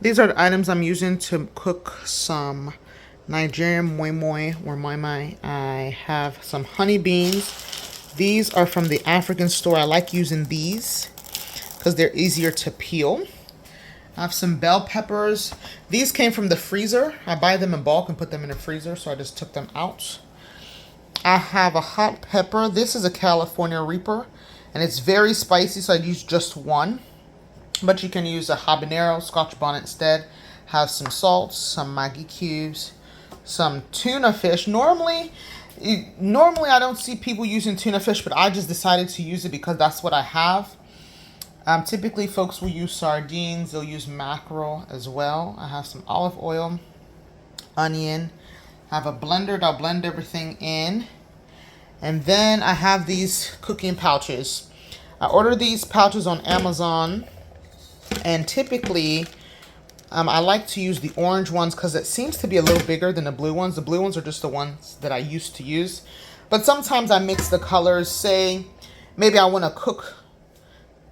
These are the items I'm using to cook some Nigerian Moi Moi or Moi Moi. I have some honey beans. These are from the African store. I like using these because they're easier to peel. I have some bell peppers. These came from the freezer. I buy them in bulk and put them in the freezer, so I just took them out. I have a hot pepper. This is a California Reaper, and it's very spicy, so I use just one. But you can use a habanero, Scotch bonnet instead. Have some salt, some Maggi cubes, some tuna fish. Normally I don't see people using tuna fish, but I just decided to use it because that's what I have. Typically, folks will use sardines. They'll use mackerel as well. I have some olive oil, onion. I have a blender. I'll blend everything in. And then I have these cooking pouches. I ordered these pouches on Amazon. And typically, I like to use the orange ones because it seems to be a little bigger than the blue ones. The blue ones are just the ones that I used to use. But sometimes I mix the colors. Say, maybe I want to cook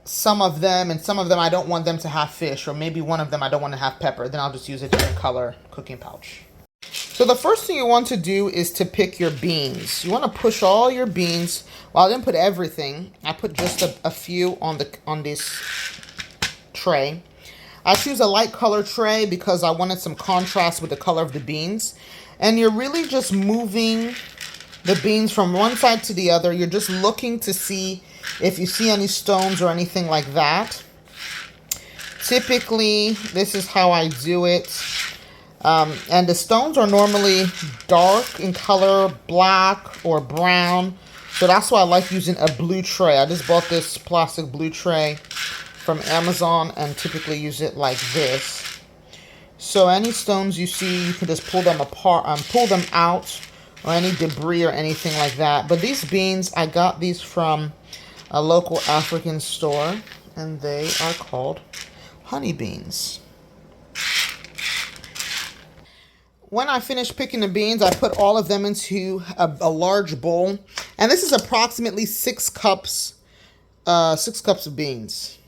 some of them, and some of them I don't want them to have fish. Or maybe one of them I don't want to have pepper. Then I'll just use a different color cooking pouch. So the first thing you want to do is to pick your beans. You want to push all your beans. Well, I didn't put everything. I put just a few on this tray. I choose a light color tray because I wanted some contrast with the color of the beans. And you're really just moving the beans from one side to the other. You're just looking to see if you see any stones or anything like that. Typically, this is how I do it. And the stones are normally dark in color, black or brown. So that's why I like using a blue tray. I just bought this plastic blue tray from Amazon and typically use it like this. So any stones you see, you can just pull them apart, pull them out, or any debris or anything like that. But these beans, I got these from a local African store, and they are called honey beans. When I finish picking the beans, I put all of them into a large bowl, and this is approximately 6 cups of beans.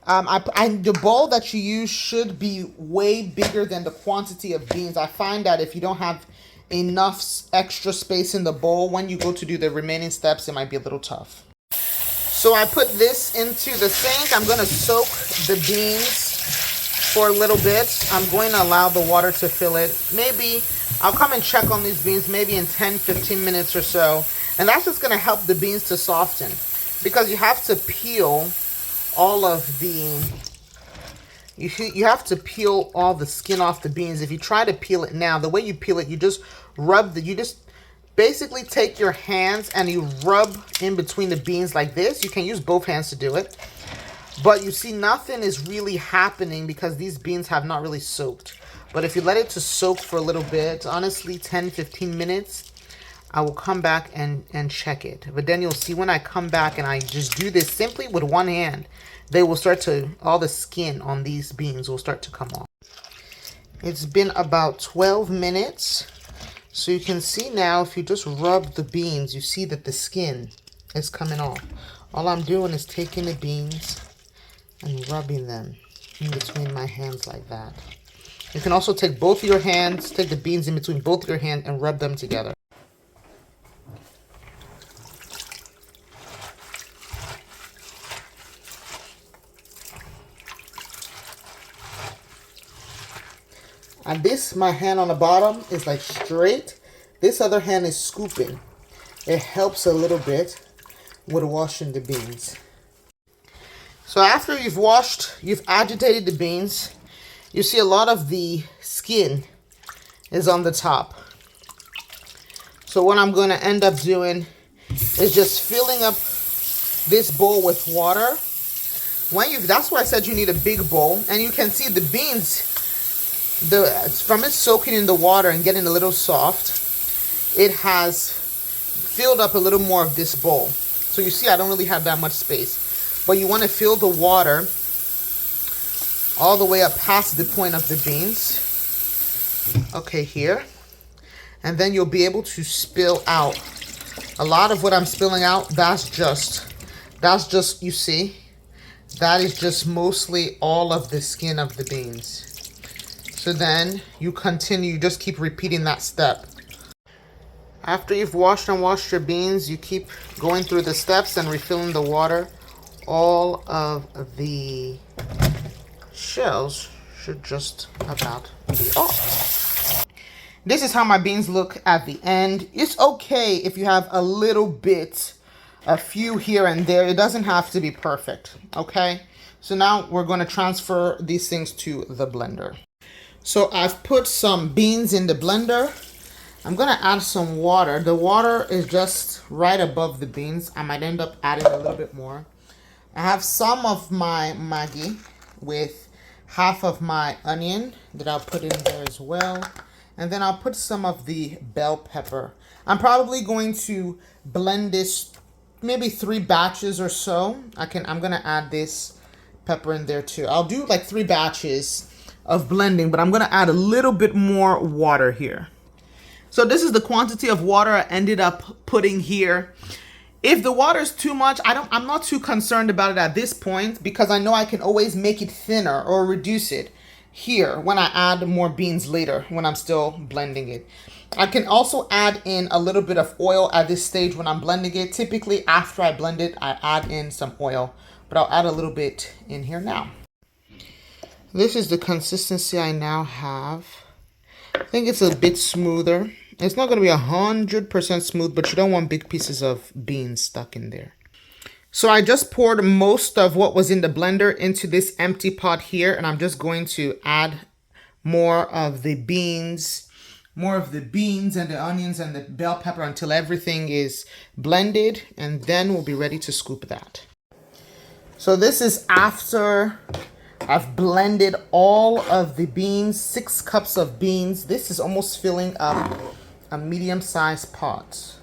The bowl that you use should be way bigger than the quantity of beans. I find that if you don't have enough extra space in the bowl, when you go to do the remaining steps, it might be a little tough. So I put this into the sink. I'm going to soak the beans for a little bit. I'm going to allow the water to fill it. Maybe I'll come and check on these beans maybe in 10-15 minutes or so. And that's just going to help the beans to soften, because you have to peel all of the, you have to peel all the skin off the beans. If you try to peel it now, the way you peel it, you just you just basically take your hands and you rub in between the beans like this. You can use both hands to do it. But you see, nothing is really happening because these beans have not really soaked. But if you let it to soak for a little bit, honestly, 10-15 minutes, I will come back and check it. But then you'll see when I come back and I just do this simply with one hand, they will start to, all the skin on these beans will start to come off. It's been about 12 minutes. So you can see now, if you just rub the beans, you see that the skin is coming off. All I'm doing is taking the beans and rubbing them in between my hands like that. You can also take both of your hands, take the beans in between both of your hands and rub them together. And this, my hand on the bottom is like straight. This other hand is scooping. It helps a little bit with washing the beans. So after you've agitated the beans, you see a lot of the skin is on the top. So what I'm going to end up doing is just filling up this bowl with water. That's why I said you need a big bowl. And you can see the beans, from it soaking in the water and getting a little soft, it has filled up a little more of this bowl. So you see, I don't really have that much space. But you want to fill the water all the way up past the point of the beans. Okay, here. And then you'll be able to spill out. A lot of what I'm spilling out, that's just, you see, That is just mostly all of the skin of the beans. So then you continue, you just keep repeating that step. After you've washed your beans, you keep going through the steps and refilling the water. All of the shells should just about be off. This is how my beans look at the end. It's okay if you have a little bit, a few here and there. It doesn't have to be perfect, okay? So now we're going to transfer these things to the blender. So I've put some beans in the blender. I'm going to add some water. The water is just right above the beans. I might end up adding a little bit more. I have some of my Maggi with half of my onion that I'll put in there as well. And then I'll put some of the bell pepper. I'm probably going to blend this maybe 3 batches or so. I'm going to add this pepper in there too. I'll do like 3 batches of blending, but I'm going to add a little bit more water here. So this is the quantity of water I ended up putting here. If the water is too much, I'm not too concerned about it at this point because I know I can always make it thinner or reduce it here when I add more beans later when I'm still blending it. I can also add in a little bit of oil at this stage when I'm blending it. Typically after I blend it, I add in some oil, but I'll add a little bit in here now. This is the consistency I now have. I think it's a bit smoother. It's not going to be 100% smooth, but you don't want big pieces of beans stuck in there. So I just poured most of what was in the blender into this empty pot here, and I'm just going to add more of the beans and the onions and the bell pepper until everything is blended, and then we'll be ready to scoop that. So this is after I've blended all of the beans, 6 cups of beans. This is almost filling up a medium-sized pot.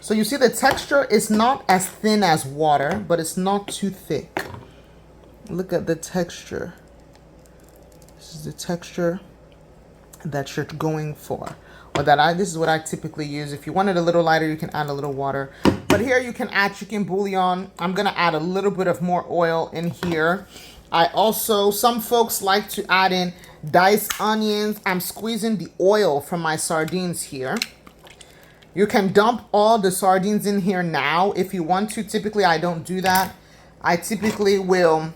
So you see the texture is not as thin as water, but it's not too thick. Look at the texture. This is the texture that you're going for. Or this is what I typically use. If you want it a little lighter, you can add a little water. But here you can add chicken bouillon. I'm gonna add a little bit of more oil in here. Some folks like to add in diced onions. I'm squeezing the oil from my sardines here. You can dump all the sardines in here now if you want to. Typically, I don't do that. I typically will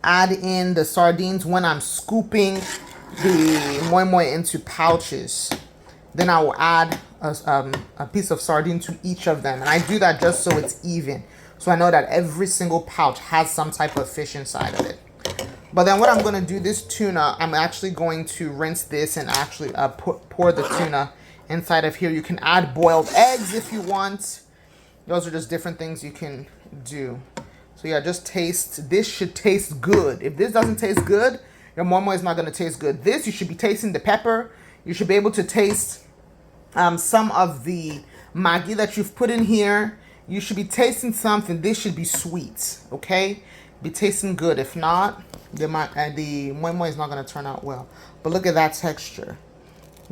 add in the sardines when I'm scooping the moi moi into pouches. Then I will add a piece of sardine to each of them. And I do that just so it's even. So I know that every single pouch has some type of fish inside of it. But then what I'm going to do, this tuna, I'm actually going to rinse this and actually pour the tuna inside of here. You can add boiled eggs if you want. Those are just different things you can do. So yeah, just taste. This should taste good. If this doesn't taste good, your moi moi is not going to taste good. This, you should be tasting the pepper. You should be able to taste some of the Maggi that you've put in here. You should be tasting something. This should be sweet, okay? Be tasting good. If not, the moi moi is not going to turn out well. But look at that texture.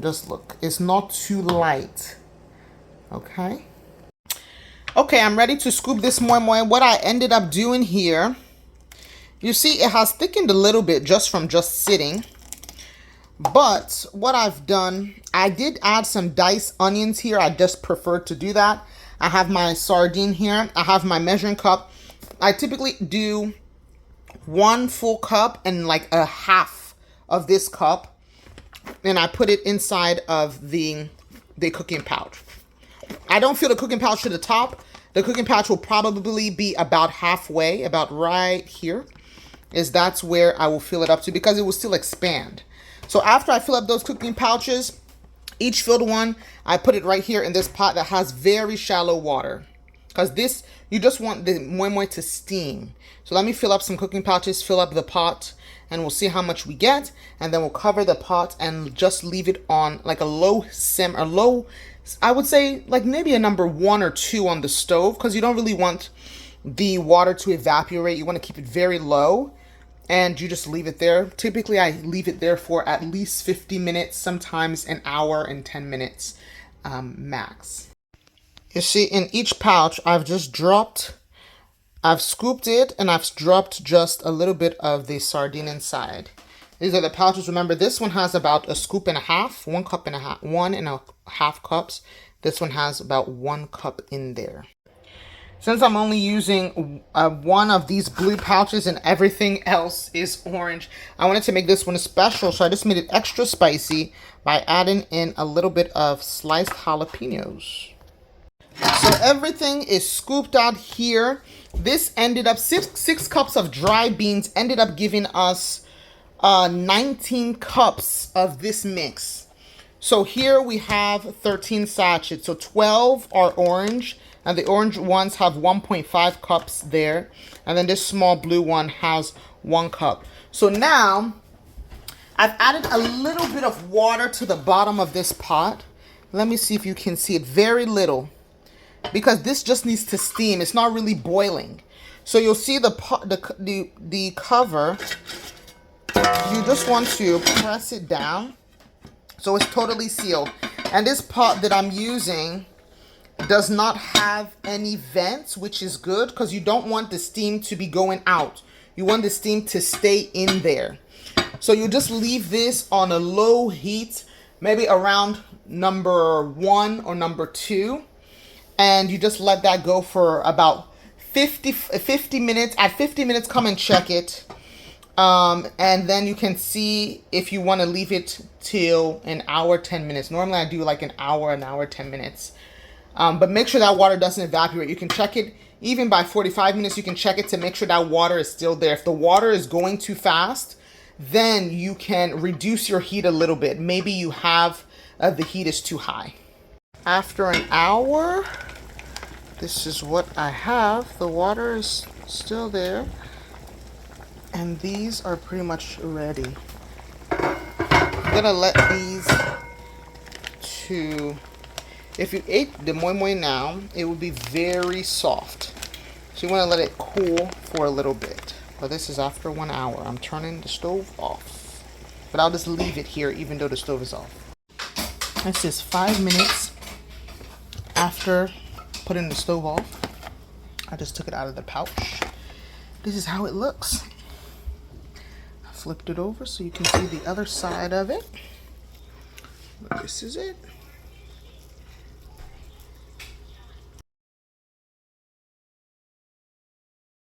Just look. It's not too light, okay? Okay, I'm ready to scoop this moi moi. What I ended up doing here, you see it has thickened a little bit just from just sitting. But what I've done, I did add some diced onions here. I just prefer to do that. I have my sardine here. I have my measuring cup. I typically do 1 full cup and like a half of this cup. And I put it inside of the cooking pouch. I don't fill the cooking pouch to the top. The cooking pouch will probably be about halfway, about right here. That's where I will fill it up to because it will still expand. So after I fill up those cooking pouches, each filled one, I put it right here in this pot that has very shallow water. Because this, you just want the moi moi to steam. So let me fill up some cooking pouches, fill up the pot, and we'll see how much we get. And then we'll cover the pot and just leave it on like a low simmer, I would say like maybe a number 1 or 2 on the stove. Because you don't really want the water to evaporate. You want to keep it very low. And you just leave it there. Typically, I leave it there for at least 50 minutes, sometimes an hour and 10 minutes max. You see, in each pouch, I've just dropped I've scooped it and I've dropped just a little bit of the sardine inside. These are the pouches. Remember, this one has about a scoop and a half, 1.5 cups. This one has about 1 cup in there. Since I'm only using one of these blue pouches and everything else is orange, I wanted to make this one special, so I just made it extra spicy by adding in a little bit of sliced jalapenos. So everything is scooped out here. This ended up, six cups of dry beans ended up giving us 19 cups of this mix. So here we have 13 sachets. So 12 are orange, and the orange ones have 1.5 cups there. And then this small blue one has 1 cup. So now I've added a little bit of water to the bottom of this pot. Let me see if you can see it. Very little, because this just needs to steam. It's not really boiling. So you'll see the cover. You just want to press it down so it's totally sealed. And this pot that I'm using does not have any vents, which is good because you don't want the steam to be going out. You want the steam to stay in there. So you just leave this on a low heat, maybe around number 1 or number 2. And you just let that go for about 50 minutes. At 50 minutes, come and check it. And then you can see if you want to leave it till an hour, 10 minutes. Normally I do like an hour, 10 minutes. But make sure that water doesn't evaporate. You can check it even by 45 minutes. You can check it to make sure that water is still there. If the water is going too fast, then you can reduce your heat a little bit. Maybe you have the heat is too high. After an hour, this is what I have. The water is still there. And these are pretty much ready. I'm gonna let these to, if you ate the moi moi now, it would be very soft. So you wanna let it cool for a little bit. But this is after 1 hour. I'm turning the stove off. But I'll just leave it here even though the stove is off. This is 5 minutes after putting the stove off. I just took it out of the pouch. This is how it looks. I flipped it over so you can see the other side of it. But this is it.